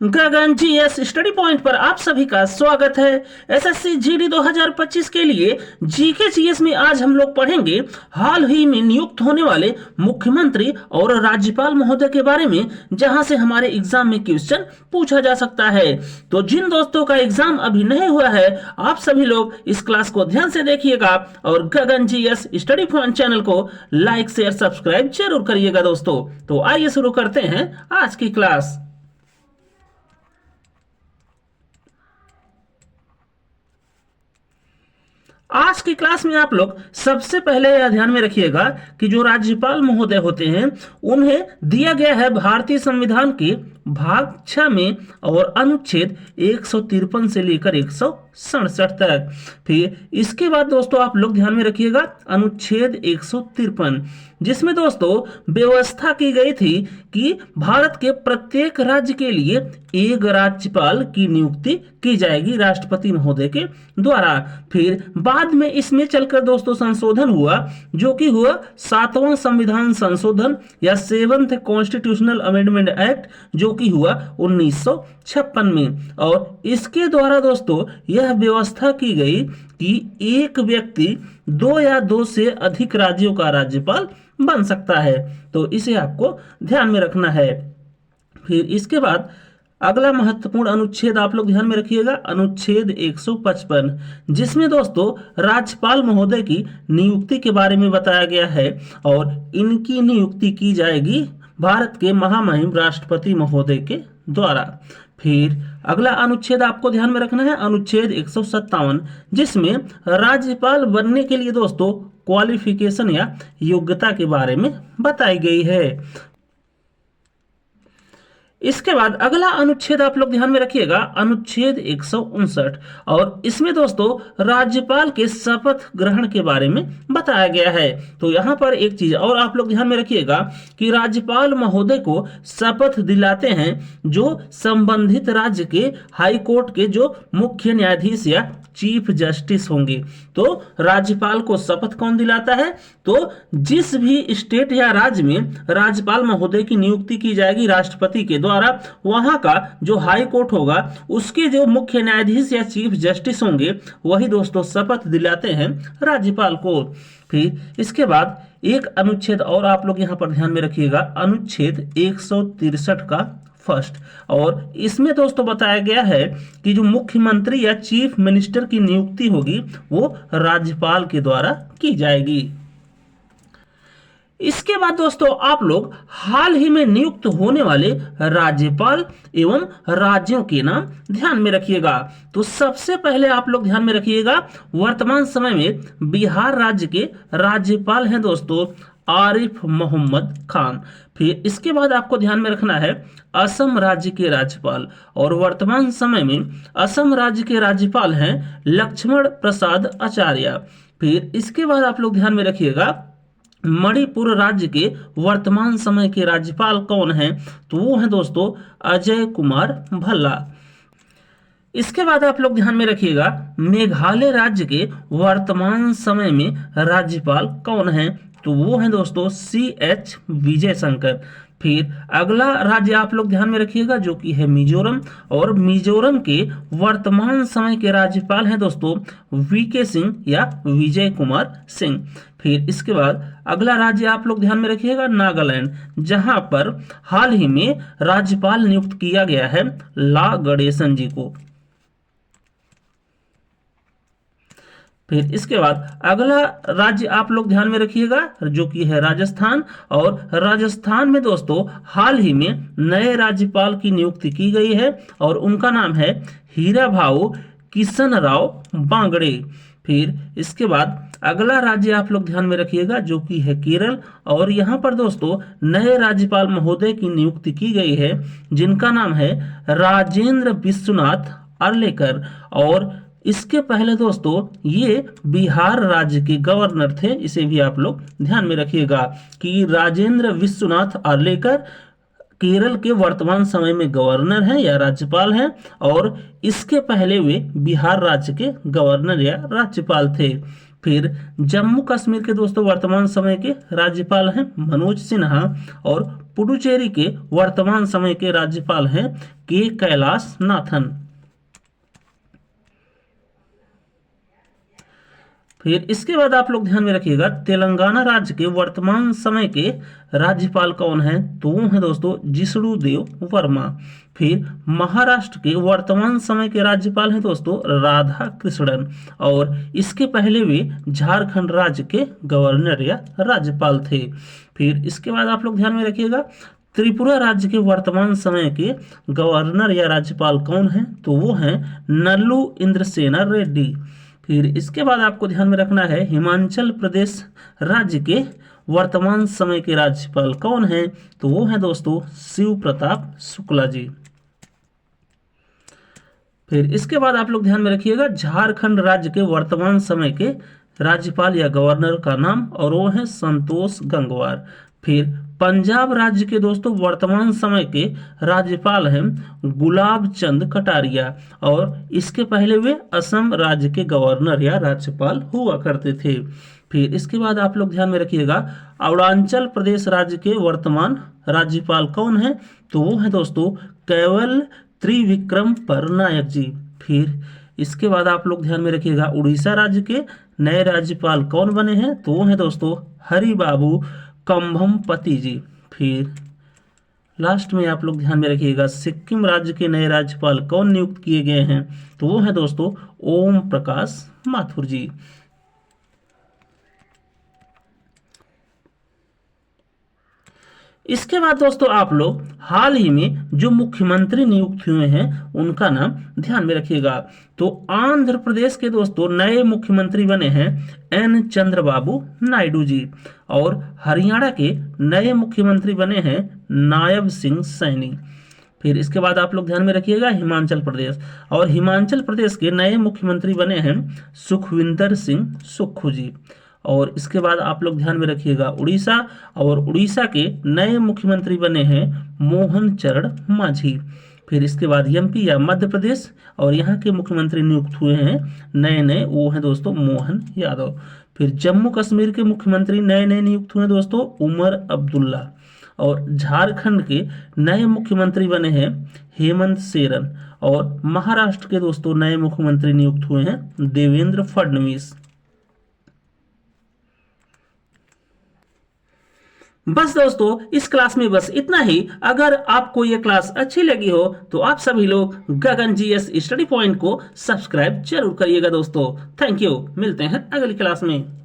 गगन GS study point पर आप सभी का स्वागत है। एसएससी जीडी 2025 के लिए जीके जीएस में आज हम लोग पढ़ेंगे हाल ही में नियुक्त होने वाले मुख्यमंत्री और राज्यपाल महोदय के बारे में, जहां से हमारे एग्जाम में क्वेश्चन पूछा जा सकता है। तो जिन दोस्तों का एग्जाम अभी नहीं हुआ है, आप सभी लोग इस क्लास को ध्यान से देखिएगा और गगन जीएस स्टडी पॉइंट चैनल को लाइक शेयर सब्सक्राइब जरूर करिएगा दोस्तों। तो आइए शुरू करते हैं आज की क्लास। आज की क्लास में आप लोग सबसे पहले यह ध्यान में रखिएगा कि जो राज्यपाल महोदय होते हैं उन्हें दिया गया है भारतीय संविधान के भाग 6 में और अनुच्छेद 153 से लेकर 167 तक। फिर इसके बाद दोस्तों आप लोग ध्यान में रखिएगा अनुच्छेद 153, जिसमें दोस्तों व्यवस्था की गई थी कि भारत के प्रत्येक राज्य के लिए एक राज्यपाल की नियुक्ति की जाएगी राष्ट्रपति महोदय के द्वारा। फिर बाद में इसमें चलकर दोस्तों संशोधन हुआ, जो कि हुआ 7वां संविधान संशोधन या 7th कॉन्स्टिट्यूशनल अमेंडमेंट एक्ट, जो कि हुआ 1956 में। और इसके द्वारा दोस्तों यह व्यवस्था की गई कि एक व्यक्ति 2 या 2 से अधिक राज्यों का राज्यपाल बन सकता है। तो इसे आपको ध्यान में रखना है। फिर इसके बाद अगला महत्वपूर्ण अनुच्छेद आप लोग ध्यान में रखिएगा, अनुच्छेद 155, जिसमें दोस्तों राज्यपाल महोदय की नियुक्ति के बारे में बताया गया है और इनकी नियुक्ति की जाएगी भारत के महामहिम राष्ट्रपति महोदय के द्वारा। फिर अगला अनुच्छेद आपको ध्यान में रखना है, अनुच्छेद 157, जिसमें राज्यपाल बनने के लिए दोस्तों क्वालिफिकेशन या योग्यता के बारे में बताई गई है। इसके बाद अगला अनुच्छेद आप लोग ध्यान में रखिएगा, अनुच्छेद 159, और इसमें दोस्तों राज्यपाल के शपथ ग्रहण के बारे में बताया गया है। तो यहाँ पर एक चीज और आप लोग ध्यान में रखिएगा कि राज्यपाल महोदय को शपथ दिलाते हैं जो संबंधित राज्य के हाई कोर्ट के जो मुख्य न्यायाधीश या चीफ जस्टिस होंगे। तो राज्यपाल को शपथ कौन दिलाता है? तो जिस भी स्टेट या राज्य में राज्यपाल महोदय की नियुक्ति की जाएगी राष्ट्रपति के द्वारा, वहां का जो हाई कोर्ट होगा उसके जो मुख्य न्यायाधीश या चीफ जस्टिस होंगे, वही दोस्तों शपथ दिलाते हैं राज्यपाल को। फिर इसके बाद एक अनुच्छेद और आप लोग यहाँ पर ध्यान में रखिएगा, अनुच्छेद 163 का फर्स्ट, और इसमें दोस्तों बताया गया है कि जो मुख्यमंत्री या चीफ मिनिस्टर की नियुक्ति होगी वो राज्यपाल के द्वारा की जाएगी। इसके बाद दोस्तों आप लोग हाल ही में नियुक्त होने वाले राज्यपाल एवं राज्यों के नाम ध्यान में रखिएगा। तो सबसे पहले आप लोग ध्यान में रखिएगा, वर्तमान समय में बिहार राज्य के राज्यपाल हैं दोस्तों आरिफ मोहम्मद खान। फिर इसके बाद आपको ध्यान में रखना है असम राज्य के राज्यपाल, और वर्तमान समय में असम राज्य के राज्यपाल हैं लक्ष्मण प्रसाद आचार्य। फिर इसके बाद आप लोग ध्यान में रखिएगा मणिपुर राज्य के वर्तमान समय के राज्यपाल कौन हैं? तो वो हैं दोस्तों अजय कुमार भल्ला। इसके बाद आप लोग ध्यान में रखिएगा मेघालय राज्य के वर्तमान समय में राज्यपाल कौन हैं? तो वो हैं दोस्तों CH विजय शंकर। फिर अगला राज्य आप लोग ध्यान में रखिएगा जो कि है मिजोरम, और मिजोरम के वर्तमान समय के राज्यपाल हैं दोस्तों VK सिंह या विजय कुमार सिंह। फिर इसके बाद अगला राज्य आप लोग ध्यान में रखिएगा नागालैंड, जहां पर हाल ही में राज्यपाल नियुक्त किया गया है ला गणेशन जी को। फिर इसके बाद अगला राज्य आप लोग ध्यान में रखिएगा जो कि है राजस्थान, और राजस्थान में दोस्तों हाल ही में नए राज्यपाल की नियुक्ति की गई है और उनका नाम है हीरा भाऊ किशन राव बांगड़े। फिर इसके बाद अगला राज्य आप लोग ध्यान में रखिएगा जो कि है केरल, और यहाँ पर दोस्तों नए राज्यपाल महोदय की नियुक्ति की गई है जिनका नाम है राजेंद्र विश्वनाथ अर्लेकर। और इसके पहले दोस्तों ये बिहार राज्य के गवर्नर थे, इसे भी आप लोग ध्यान में रखिएगा कि राजेंद्र विश्वनाथ अर्लेकर केरल के वर्तमान समय में गवर्नर हैं या राज्यपाल हैं, और इसके पहले वे बिहार राज्य के गवर्नर या राज्यपाल थे। फिर जम्मू कश्मीर के दोस्तों वर्तमान समय के राज्यपाल हैं मनोज सिन्हा, और पुडुचेरी के वर्तमान समय के राज्यपाल हैं के कैलाश नाथन। फिर इसके बाद आप लोग ध्यान में रखिएगा, तेलंगाना राज्य के वर्तमान समय के राज्यपाल कौन हैं, तो वो हैं दोस्तों जिष्णु देव वर्मा। फिर महाराष्ट्र के वर्तमान समय के राज्यपाल हैं दोस्तों राधा कृष्णन, और इसके पहले वे झारखंड राज्य के गवर्नर या राज्यपाल थे। फिर इसके बाद आप लोग ध्यान में रखिएगा, त्रिपुरा राज्य के वर्तमान समय के गवर्नर या राज्यपाल कौन हैं, तो वो हैं नल्लू इंद्रसेना रेड्डी। फिर इसके बाद आपको ध्यान में रखना है, हिमाचल प्रदेश राज्य के वर्तमान समय के राज्यपाल कौन हैं, तो वो हैं दोस्तों शिव प्रताप शुक्ला जी। फिर इसके बाद आप लोग ध्यान में रखिएगा, झारखंड राज्य के वर्तमान समय के राज्यपाल या गवर्नर का नाम, और वो है संतोष गंगवार। फिर पंजाब राज्य के दोस्तों वर्तमान समय के राज्यपाल हैं गुलाब चंद कटारिया, और इसके पहले वे असम राज्य के गवर्नर या राज्यपाल हुआ करते थे। फिर इसके बाद आप लोग ध्यान में रखिएगा, अरुणाचल प्रदेश राज्य के वर्तमान राज्यपाल कौन है, तो वो है दोस्तों केवल त्रिविक्रम परनायक जी। फिर इसके बाद आप लोग ध्यान में रखिएगा, उड़ीसा राज्य के नए राज्यपाल कौन बने हैं, तो वो है दोस्तों हरि बाबू कंभमपति जी। फिर लास्ट में आप लोग ध्यान में रखिएगा, सिक्किम राज्य के नए राज्यपाल कौन नियुक्त किए गए हैं, तो वो है दोस्तों ओम प्रकाश माथुर जी। इसके बाद दोस्तों आप लोग हाल ही में जो मुख्यमंत्री नियुक्त हुए हैं उनका नाम ध्यान में रखिएगा। तो आंध्र प्रदेश के दोस्तों नए मुख्यमंत्री बने हैं एन चंद्रबाबू नायडू जी, और हरियाणा के नए मुख्यमंत्री बने हैं नायब सिंह सैनी। फिर इसके बाद आप लोग ध्यान में रखिएगा, हिमाचल प्रदेश, और हिमाचल प्रदेश के नए मुख्यमंत्री बने हैं सुखविंदर सिंह सुक्खू जी। और इसके बाद आप लोग ध्यान में रखिएगा उड़ीसा, और उड़ीसा के नए मुख्यमंत्री बने हैं मोहन चरण मांझी। फिर इसके बाद एमपी या मध्य प्रदेश, और यहाँ के मुख्यमंत्री नियुक्त हुए हैं नए नए, वो हैं दोस्तों मोहन यादव। फिर जम्मू कश्मीर के मुख्यमंत्री नए नए नियुक्त हुए दोस्तों उमर अब्दुल्ला, और झारखंड के नए मुख्यमंत्री बने हैं हेमंत सोरेन, और महाराष्ट्र के दोस्तों नए मुख्यमंत्री नियुक्त हुए हैं देवेंद्र फडणवीस। बस दोस्तों इस क्लास में बस इतना ही। अगर आपको ये क्लास अच्छी लगी हो तो आप सभी लोग गगन जीएस स्टडी पॉइंट को सब्सक्राइब जरूर करिएगा दोस्तों। थैंक यू, मिलते हैं अगली क्लास में।